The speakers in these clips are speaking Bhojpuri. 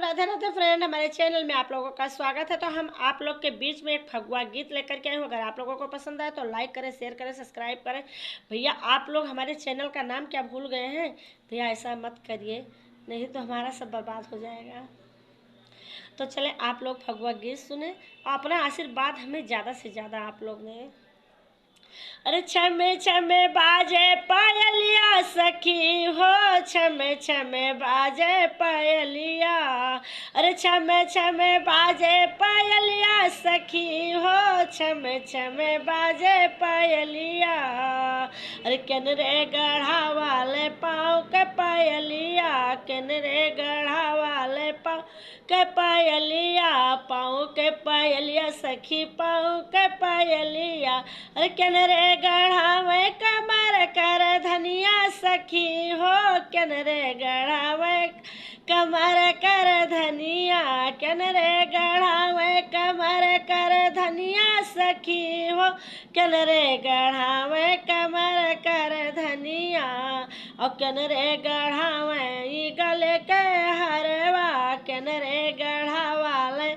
राधे राधे फ्रेंड, हमारे चैनल में आप लोगों का स्वागत है। तो हम आप लोग के बीच में एक फगुआ गीत लेकर के आए हूँ। अगर आप लोगों को पसंद आए तो लाइक करें, शेयर करें, सब्सक्राइब करें। भैया आप लोग हमारे चैनल का नाम क्या भूल गए हैं? भैया ऐसा मत करिए, नहीं तो हमारा सब बर्बाद हो जाएगा। तो चले आप लोग फगुआ गीत सुने और अपना आशीर्वाद हमें ज़्यादा से ज़्यादा आप लोग ने। अरे छमे छमे बाजे पायलिया सखी हो, छमे छमे बाजे पायलिया। अरे छमे छमे बाजे पायलिया सखी हो, छमे छमे बाजे पायलिया। अरे केन रे गढ़ा वाले पाँव के पायलिया, केन रे गढ़ा वाले पाँव के पायलिया, पाँव के पायलिया सखी, पाँव के पायलिया। अरे केन रे गढ़ावे कमर कर धनिया सखी हो, केन रे गढ़ावे कमर कर धनिया, केन रे गढ़ावे कमर कर धनिया सखी हो, केन रे गढ़ावे कमर कर धनिया। और केन रे गढ़ावे ई गले के हरवा, केन रे गढ़ावाले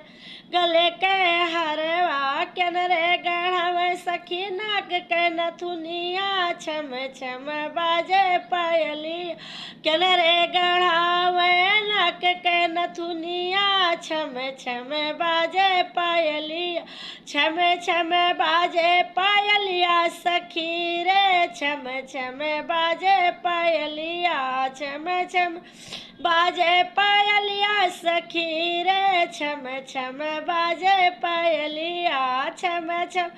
गले के हरवा, केन रे गढ़ावे सखी नाक के नथुनिया, छम छम बाजे पायलिया। केन रे गढ़ावे नाक के नथुनिया, छम छम बाजे पायलिया, छम छम बाजे पायलिया सखी रे, छम छम बाजे पायलिया, छम छम बाजे पायलिया सखी रे, छम छम बाजे पायलिया, छम छम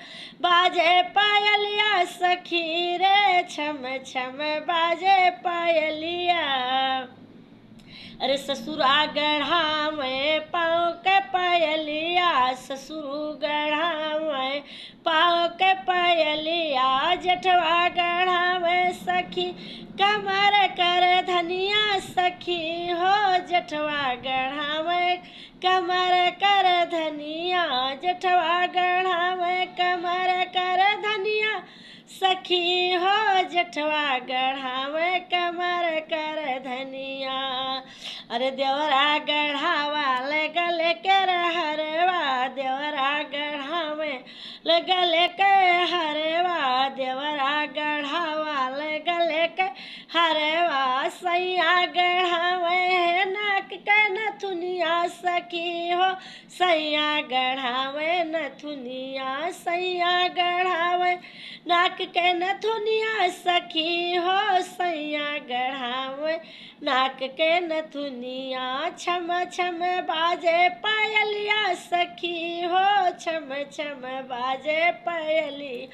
बाजे पायलिया सखी रे, छम छम बाजे पायलिया। अरे ससुरा गढ़ावे पाँव के पायलिया, ससुर गढ़ावे पाँव के पायलिया, जेठवा गढ़ावे सखी कमर कर धनिया सखी हो, जेठवा गढ़ावे कमर कर धनिया, जेठवा गढ़ावे कमर कर धनिया सखी हो, जेठवा गढ़ावे कमर कर धनिया। अरे देवरा गढ़ावाले गले के हरवा, देवरा गढ़ावे गले के हरवा, देवरा गढ़ावाले गले के हरवा, सैया गढ़ावे नाक के नथुनिया सखी हो, सैया गढ़ावे नथुनिया, सैया गढ़ावे नाक के नथुनिया सखी हो, सैया गढ़ावे नाक के नथुनिया। छम छम बाजे पायलिया सखी हो, छम छम बाजे पायली,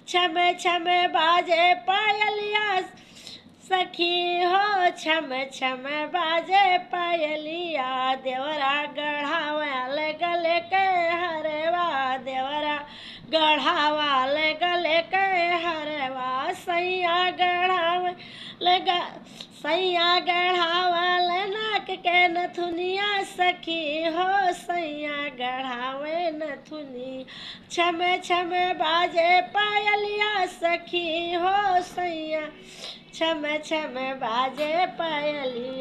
छम छम बाजे पायलिया सखी हो, छम छम बाजे पायलिया। देवरा गढ़ावाले गले के हरवा, देवरा गढ़ावाले गले के हरवा, सैया गढ़ावे सैया गढ़ावाले नाक के नथुनिया सखी हो, सैया गढ़ावे नथुनी, छम छम बाजे पायलिया सखी हो, सैया छम छम बाजे पायलिया।